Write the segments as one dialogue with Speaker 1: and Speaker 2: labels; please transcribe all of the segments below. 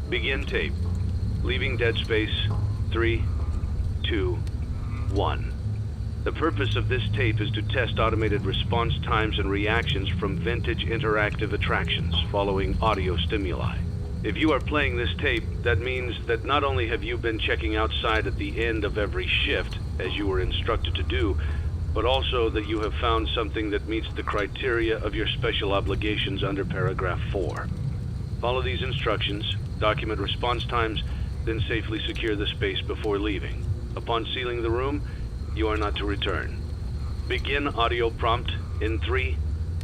Speaker 1: Begin tape. Leaving dead space. 3, 2, 1. The purpose of this tape is to test automated response times and reactions from vintage interactive attractions following audio stimuli. If you are playing this tape, that means that not only have you been checking outside at the end of every shift, as you were instructed to do, but also that you have found something that meets the criteria of your special obligations under paragraph 4. Follow these instructions, document response times, then safely secure the space before leaving. Upon sealing the room, you are not to return. Begin audio prompt in 3,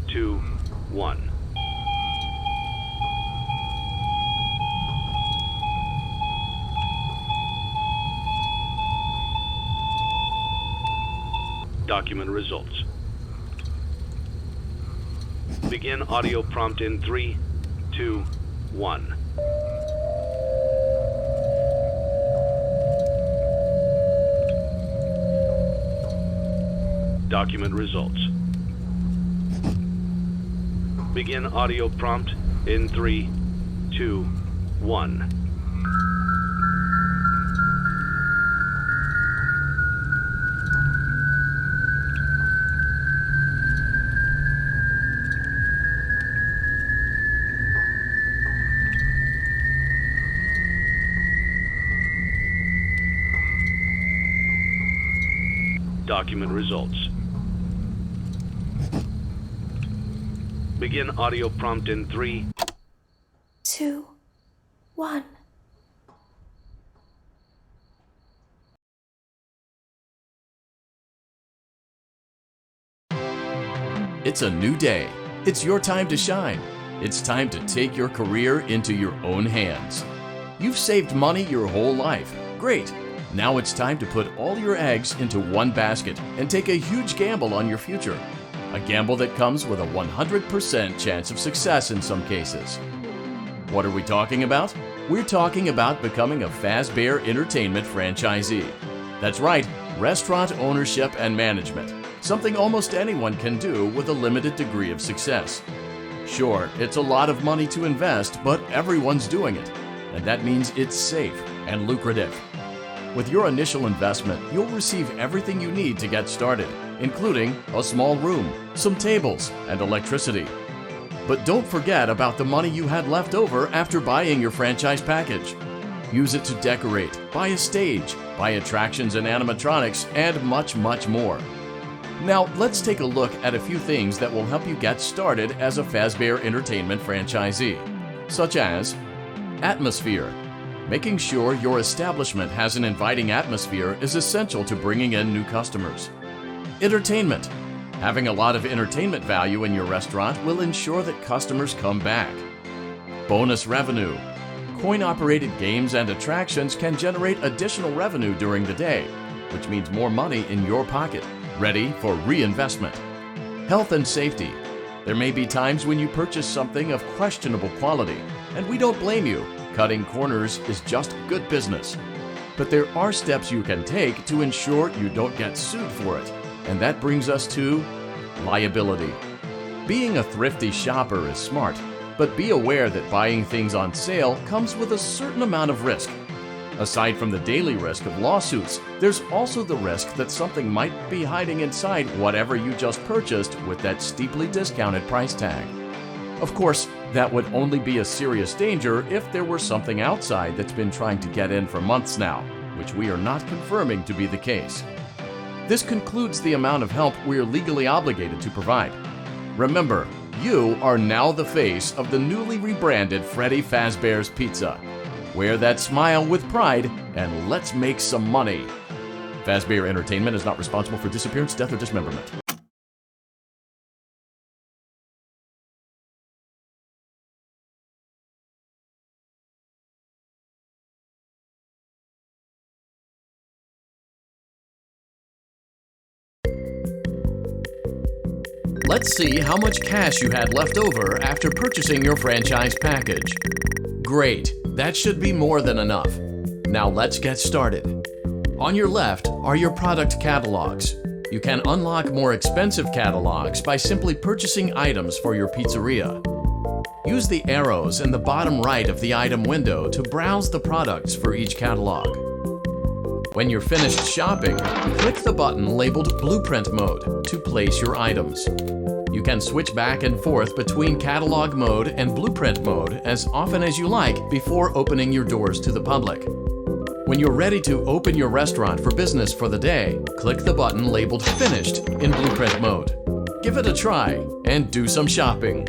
Speaker 1: 2, 1. Document results. Begin audio prompt in 3, 2, 1. Document results. Begin audio prompt in 3, 2, 1. Document results. Begin audio prompt in 3,
Speaker 2: 2, 1.
Speaker 3: It's a new day. It's your time to shine. It's time to take your career into your own hands. You've saved money your whole life. Great. Now it's time to put all your eggs into one basket and take a huge gamble on your future. A gamble that comes with a 100% chance of success in some cases. What are we talking about? We're talking about becoming a Fazbear Entertainment franchisee. That's right, restaurant ownership and management. Something almost anyone can do with a limited degree of success. Sure, it's a lot of money to invest, but everyone's doing it. And that means it's safe and lucrative. With your initial investment, you'll receive everything you need to get started, including a small room, some tables, and electricity. But don't forget about the money you had left over after buying your franchise package. Use it to decorate, buy a stage, buy attractions and animatronics, and much, much more. Now, let's take a look at a few things that will help you get started as a Fazbear Entertainment franchisee, such as atmosphere. Making sure your establishment has an inviting atmosphere is essential to bringing in new customers. Entertainment. Having a lot of entertainment value in your restaurant will ensure that customers come back. Bonus revenue. Coin-operated games and attractions can generate additional revenue during the day, which means more money in your pocket, ready for reinvestment. Health and safety. There may be times when you purchase something of questionable quality, and we don't blame you. Cutting corners is just good business. But there are steps you can take to ensure you don't get sued for it, and that brings us to liability. Being a thrifty shopper is smart, but be aware that buying things on sale comes with a certain amount of risk. Aside from the daily risk of lawsuits, there's also the risk that something might be hiding inside whatever you just purchased with that steeply discounted price tag. Of course, that would only be a serious danger if there were something outside that's been trying to get in for months now, which we are not confirming to be the case. This concludes the amount of help we are legally obligated to provide. Remember, you are now the face of the newly rebranded Freddy Fazbear's Pizza. Wear that smile with pride, and let's make some money. Fazbear Entertainment is not responsible for disappearance, death, or dismemberment. Let's see how much cash you had left over after purchasing your franchise package. Great, that should be more than enough. Now let's get started. On your left are your product catalogs. You can unlock more expensive catalogs by simply purchasing items for your pizzeria. Use the arrows in the bottom right of the item window to browse the products for each catalog. When you're finished shopping, click the button labeled Blueprint Mode to place your items. You can switch back and forth between Catalog Mode and Blueprint Mode as often as you like before opening your doors to the public. When you're ready to open your restaurant for business for the day, click the button labeled Finished in Blueprint Mode. Give it a try and do some shopping.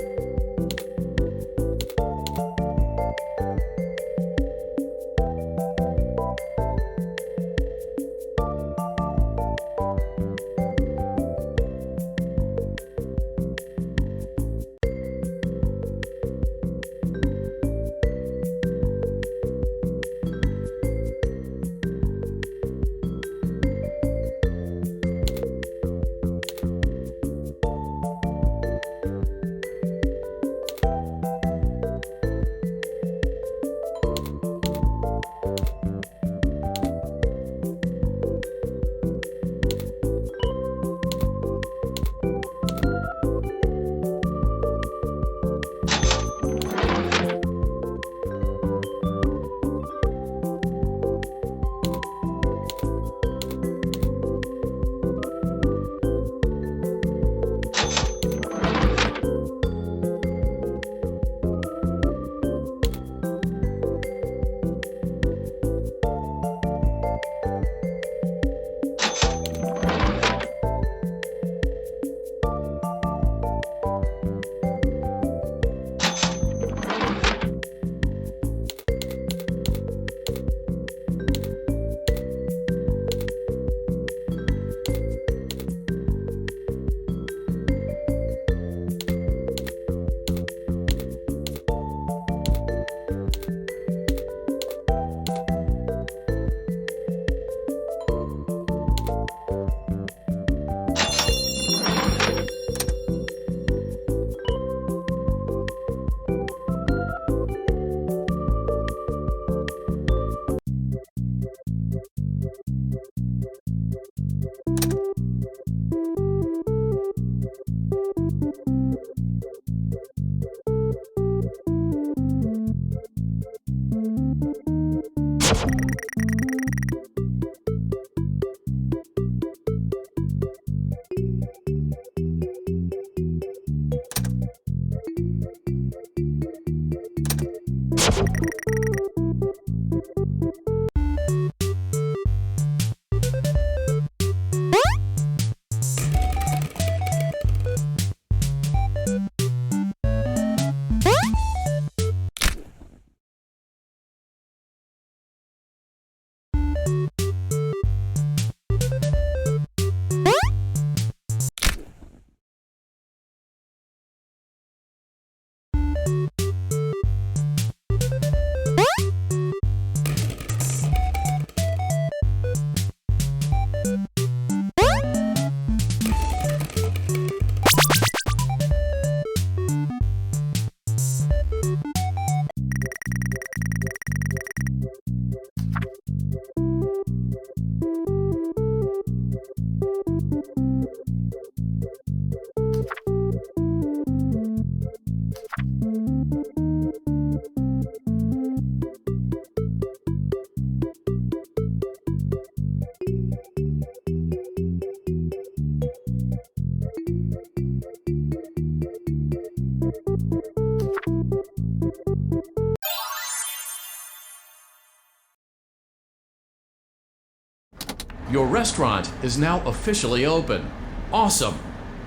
Speaker 3: Your restaurant is now officially open. Awesome!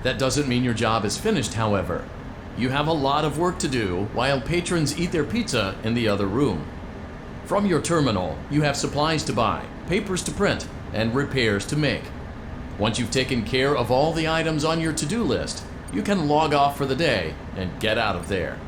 Speaker 3: That doesn't mean your job is finished, however. You have a lot of work to do while patrons eat their pizza in the other room. From your terminal, you have supplies to buy, papers to print, and repairs to make. Once you've taken care of all the items on your to-do list, you can log off for the day and get out of there.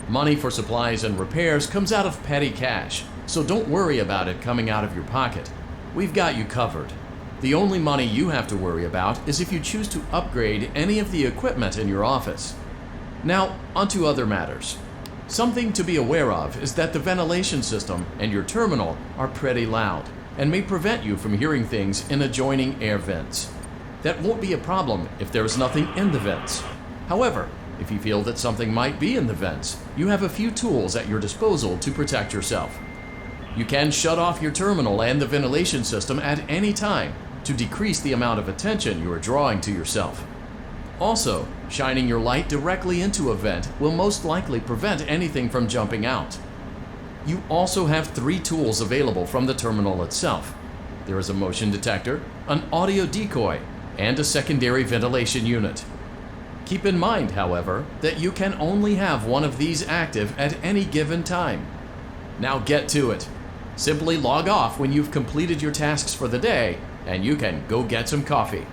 Speaker 3: Money for supplies and repairs comes out of petty cash, so don't worry about it coming out of your pocket. We've got you covered. The only money you have to worry about is if you choose to upgrade any of the equipment in your office. Now, onto other matters. Something to be aware of is that the ventilation system and your terminal are pretty loud and may prevent you from hearing things in adjoining air vents. That won't be a problem if there is nothing in the vents. However, if you feel that something might be in the vents, you have a few tools at your disposal to protect yourself. You can shut off your terminal and the ventilation system at any time to decrease the amount of attention you are drawing to yourself. Also, shining your light directly into a vent will most likely prevent anything from jumping out. You also have 3 tools available from the terminal itself. There is a motion detector, an audio decoy, and a secondary ventilation unit. Keep in mind, however, that you can only have one of these active at any given time. Now get to it. Simply log off when you've completed your tasks for the day, and you can go get some coffee.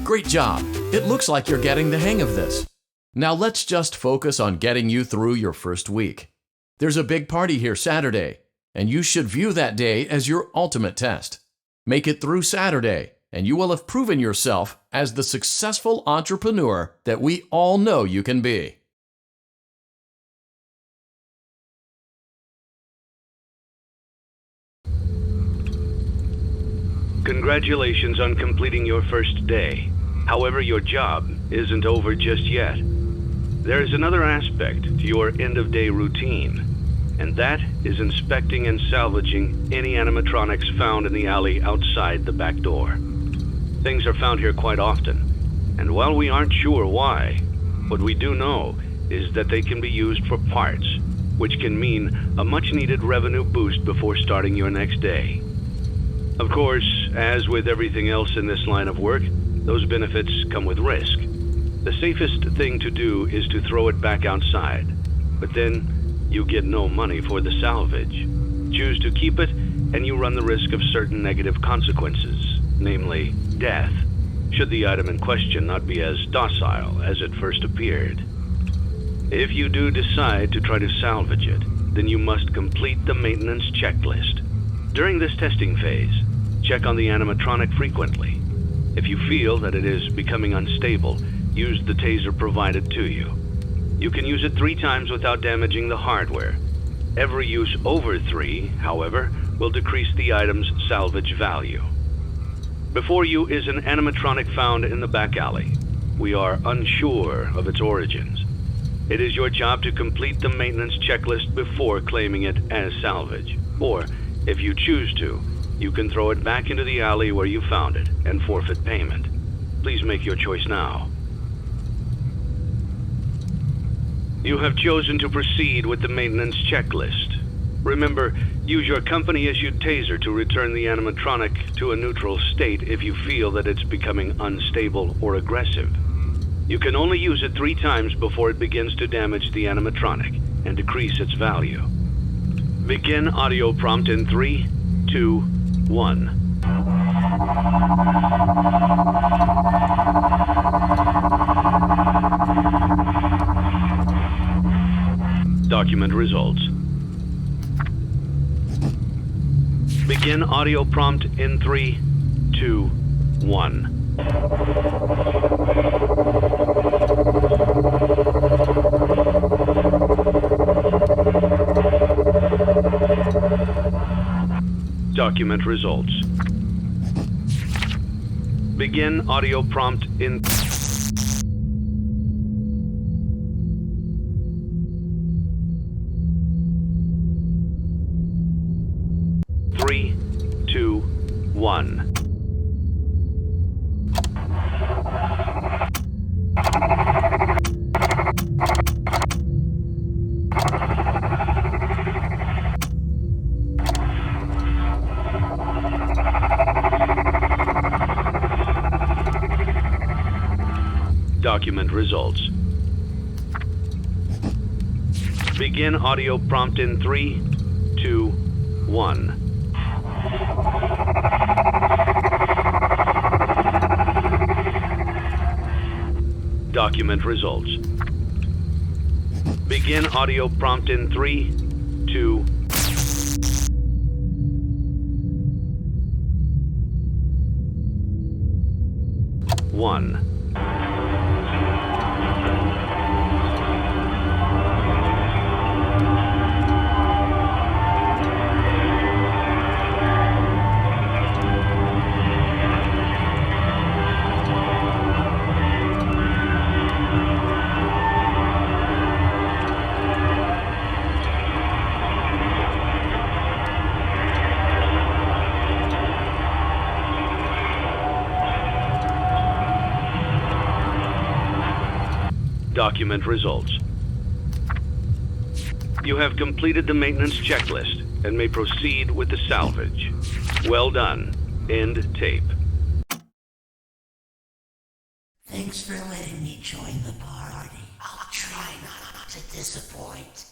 Speaker 3: Great job! It looks like you're getting the hang of this. Now let's just focus on getting you through your first week. There's a big party here Saturday, and you should view that day as your ultimate test. Make it through Saturday, and you will have proven yourself as the successful entrepreneur that we all know you can be.
Speaker 1: Congratulations on completing your first day. However, your job isn't over just yet. There is another aspect to your end-of-day routine, and that is inspecting and salvaging any animatronics found in the alley outside the back door. Things are found here quite often, and while we aren't sure why, what we do know is that they can be used for parts, which can mean a much-needed revenue boost before starting your next day. Of course, as with everything else in this line of work, those benefits come with risk. The safest thing to do is to throw it back outside, but then you get no money for the salvage. Choose to keep it, and you run the risk of certain negative consequences, namely death, should the item in question not be as docile as it first appeared. If you do decide to try to salvage it, then you must complete the maintenance checklist. During this testing phase, check on the animatronic frequently. If you feel that it is becoming unstable, use the taser provided to you. You can use it 3 times without damaging the hardware. Every use over 3, however, will decrease the item's salvage value. Before you is an animatronic found in the back alley. We are unsure of its origins. It is your job to complete the maintenance checklist before claiming it as salvage. Or, if you choose to, you can throw it back into the alley where you found it and forfeit payment. Please make your choice now. You have chosen to proceed with the maintenance checklist. Remember, use your company-issued taser to return the animatronic to a neutral state if you feel that it's becoming unstable or aggressive. You can only use it 3 times before it begins to damage the animatronic and decrease its value. Begin audio prompt in 3, 2, 1. Document results. Begin audio prompt in 3, 2, 1. Document results. Begin audio prompt in 3, 2, 1. Document results. Begin audio prompt in 3, 2, 1. Document results. Begin audio prompt in 3, 2, 1. Document results. You have completed the maintenance checklist and may proceed with the salvage. Well done. End tape.
Speaker 4: Thanks for letting me join the party. I'll try not to disappoint.